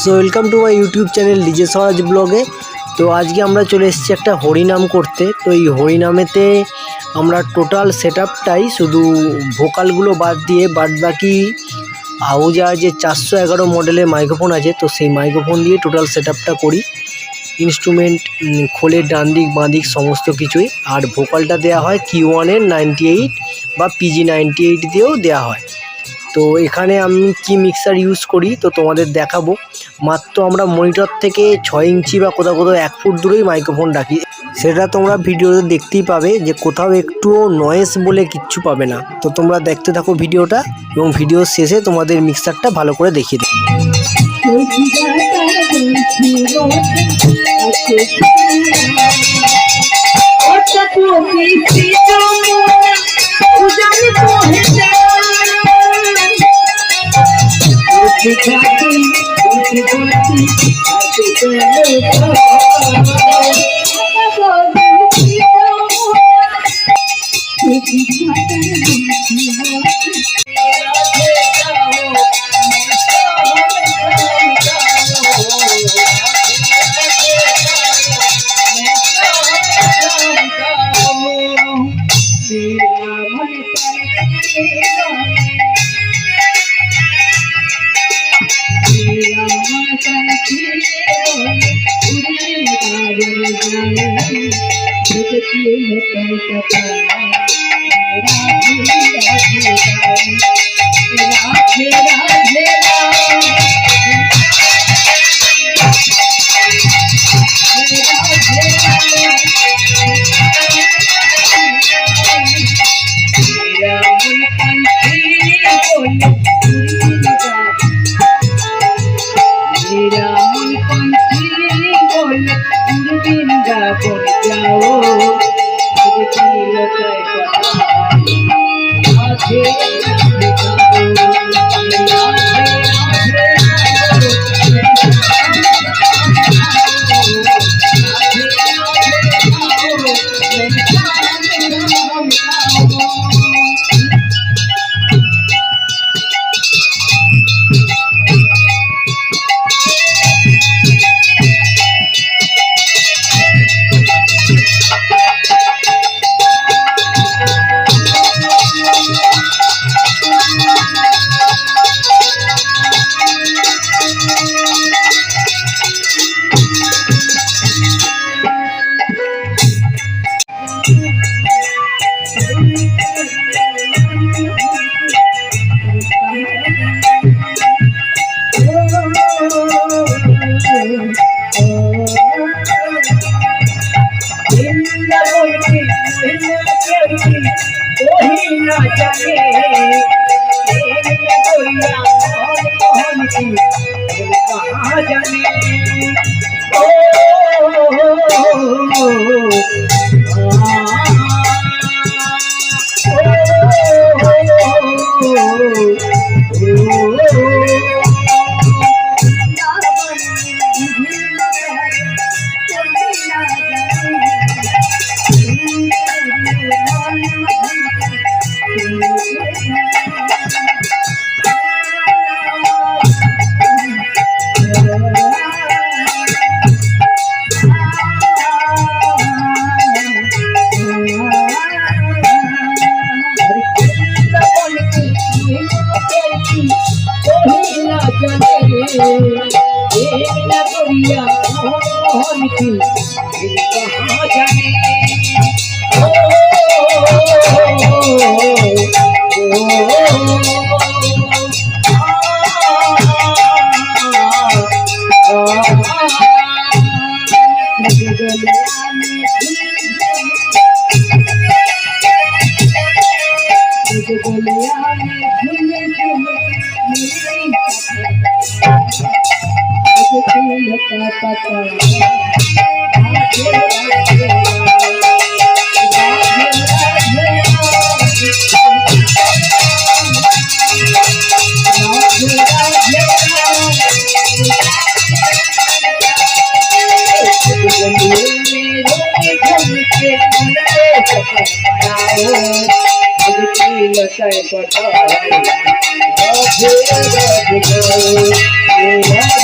So welcome to my YouTube channel DJ Swaraj ব্লগে। তো আজকে আমরা চলে এসেছি একটা হরিনাম করতে। তো এই হরিনামেতে আমরা টোটাল সেট আপটাই শুধু ভোকালগুলো বাদ দিয়ে বাকি আহুজার যে 411 মডেলের মাইক্রোফোন আছে, তো সেই মাইক্রোফোন দিয়ে টোটাল সেট আপটা করি। ইনস্ট্রুমেন্ট খোলের ডান দিক বাঁ দিক সমস্ত কিছুই, আর ভোকালটা দেওয়া হয় Q1-এর 98 বা PG98 দিয়েও দেওয়া হয়। তো এখানে আমি কি মিক্সার ইউজ করি তো তোমাদের দেখাবো। মাত্র আমরা মনিটর থেকে 6 ইঞ্চি বা কোথাও 1 ফুট দূরেই মাইক্রোফোন রাখি, সেটা তোমরা ভিডিওতে দেখতেই পাবে যে কোথাও একটুও নয়েজ বলে কিচ্ছু পাবে না। তো তোমরা দেখতে থাকো ভিডিওটা, এবং ভিডিওর শেষে তোমাদের মিক্সারটা ভালো করে দেখিয়ে দেবো।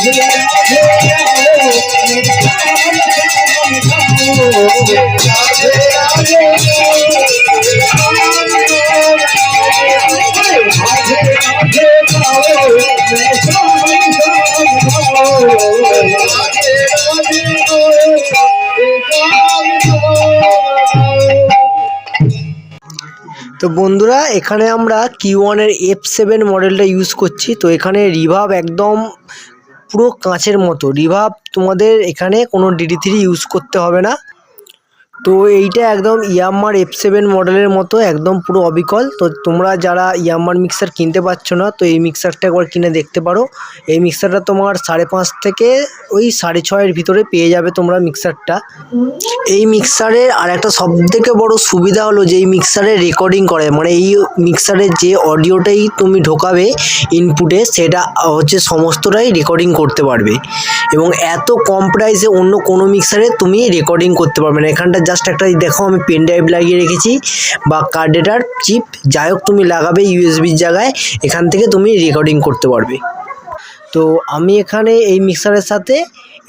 তো বন্ধুরা, এখানে আমরা Q1 এর F7 মডেলটা ইউজ করছি। তো এখানে রিভাব একদম পুরো কাঁচের মতো রিভাব, তোমাদের এখানে কোনো DD3 ইউজ করতে হবে না। তো এইটা একদম ইয়ামাহার F7 মডেলের মতো একদম পুরো অবিকল। তো তোমরা যারা ইয়ামাহার মিক্সার কিনতে পারছো না, তো এই মিক্সারটা একবার কিনে দেখতে পারো। এই মিক্সারটা তোমার 5.5 থেকে ওই 6.5 ভিতরে পেয়ে যাবে তোমরা মিক্সারটা। এই মিক্সারের আর একটা সবথেকে বড় সুবিধা হলো যে এই মিক্সারে রেকর্ডিং করে, মানে এই মিক্সারের যে অডিওটাই তুমি ঢোকাবে ইনপুটে, সেটা হচ্ছে সমস্তটাই রেকর্ডিং করতে পারবে। এবং এত কম প্রাইসে অন্য কোনো মিক্সারে তুমি রেকর্ডিং করতে পারবে না। এখানটা জাস্ট একটা দেখো আমি পেন ড্রাইভ লাগিয়ে রেখেছি বা কার্ডেটার চিপ, যাই হোক তুমি লাগাবে ইউএসবির জায়গায়, এখান থেকে তুমি রেকর্ডিং করতে পারবে। তো আমি এখানে এই মিক্সারের সাথে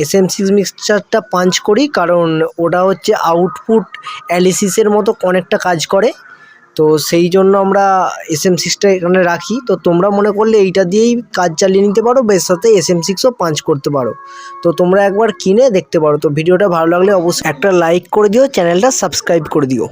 SM6 মিক্সারটা পাঞ্চ করি, কারণ ওটা হচ্ছে আউটপুট অ্যালিসিসের মতো অনেকটা কাজ করে। তো সেই জন্য আমরা SM6টা এখানে রাখি। তো তোমরা মনে করলে এইটা দিয়েই কাজ চালিয়ে নিতে পারো, বেশ সাথে SM6ও পাঞ্চ করতে পারো। তো তোমরা একবার কিনে দেখতে পারো। তো ভিডিওটা ভালো লাগলে অবশ্যই একটা লাইক করে দিও, চ্যানেলটা সাবস্ক্রাইব করে দিও।